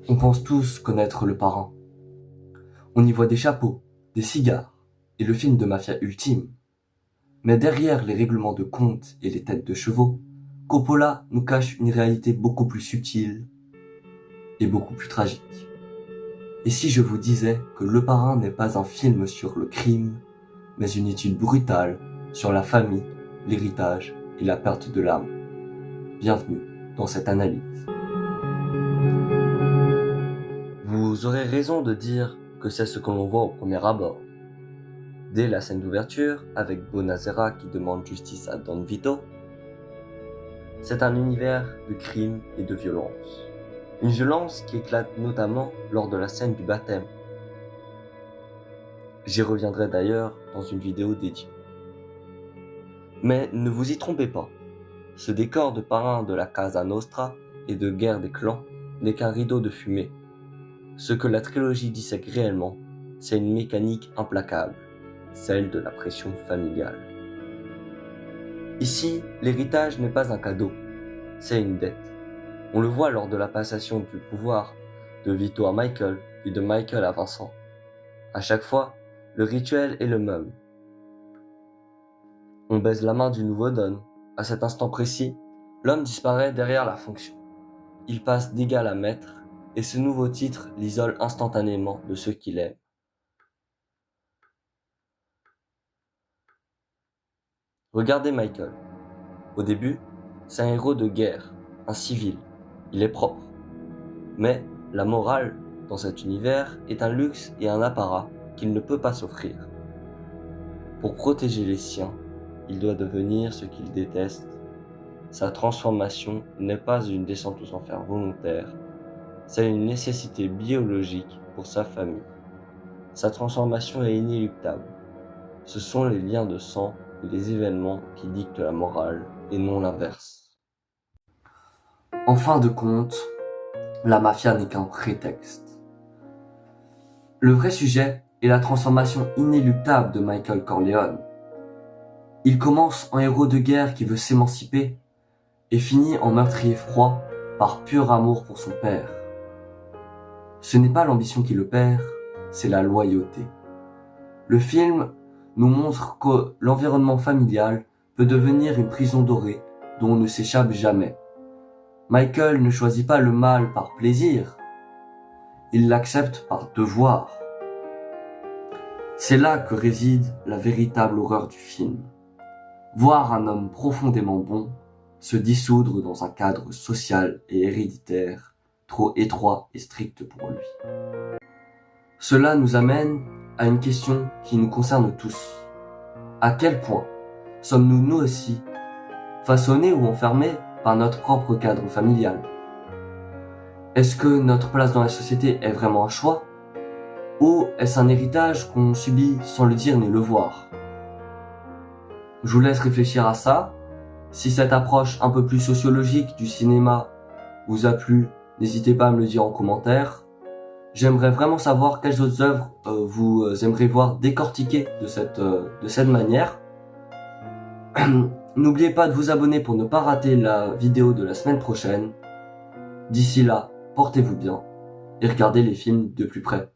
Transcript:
On pense tous connaître le parrain. On y voit des chapeaux, des cigares et le film de mafia ultime. Mais derrière les règlements de compte et les têtes de chevaux, Coppola nous cache une réalité beaucoup plus subtile et beaucoup plus tragique. Et si je vous disais que Le Parrain n'est pas un film sur le crime, mais une étude brutale sur la famille, l'héritage et la perte de l'âme? Bienvenue dans cette analyse. Vous aurez raison de dire que c'est ce que l'on voit au premier abord. Dès la scène d'ouverture, avec Bonasera qui demande justice à Don Vito, c'est un univers de crime et de violence. Une violence qui éclate notamment lors de la scène du baptême. J'y reviendrai d'ailleurs dans une vidéo dédiée. Mais ne vous y trompez pas, ce décor de parrain de la Casa Nostra et de guerre des clans n'est qu'un rideau de fumée. Ce que la trilogie dissèque réellement, c'est une mécanique implacable, celle de la pression familiale. Ici, l'héritage n'est pas un cadeau, c'est une dette. On le voit lors de la passation du pouvoir de Vito à Michael, puis de Michael à Vincent. À chaque fois, le rituel est le même. On baise la main du nouveau Don. À cet instant précis, l'homme disparaît derrière la fonction. Il passe d'égal à maître, et ce nouveau titre l'isole instantanément de ceux qu'il aime. Regardez Michael. Au début, c'est un héros de guerre, un civil. Il est propre. Mais la morale, dans cet univers, est un luxe et un apparat qu'il ne peut pas s'offrir. Pour protéger les siens, il doit devenir ce qu'il déteste. Sa transformation n'est pas une descente aux enfers volontaire, c'est une nécessité biologique pour sa famille. Sa transformation est inéluctable. Ce sont les liens de sang et les événements qui dictent la morale et non l'inverse. En fin de compte, la mafia n'est qu'un prétexte. Le vrai sujet est la transformation inéluctable de Michael Corleone. Il commence en héros de guerre qui veut s'émanciper et finit en meurtrier froid par pur amour pour son père. Ce n'est pas l'ambition qui le perd, c'est la loyauté. Le film nous montre que l'environnement familial peut devenir une prison dorée dont on ne s'échappe jamais. Michael ne choisit pas le mal par plaisir, il l'accepte par devoir. C'est là que réside la véritable horreur du film. Voir un homme profondément bon se dissoudre dans un cadre social et héréditaire trop étroit et strict pour lui. Cela nous amène à une question qui nous concerne tous. À quel point sommes-nous nous aussi façonnés ou enfermés par notre propre cadre familial? Est-ce que notre place dans la société est vraiment un choix? Ou est-ce un héritage qu'on subit sans le dire ni le voir? Je vous laisse réfléchir à ça. Si cette approche un peu plus sociologique du cinéma vous a plu, n'hésitez pas à me le dire en commentaire. J'aimerais vraiment savoir quelles autres œuvres vous aimeriez voir décortiquées de cette manière. N'oubliez pas de vous abonner pour ne pas rater la vidéo de la semaine prochaine. D'ici là, portez-vous bien et regardez les films de plus près.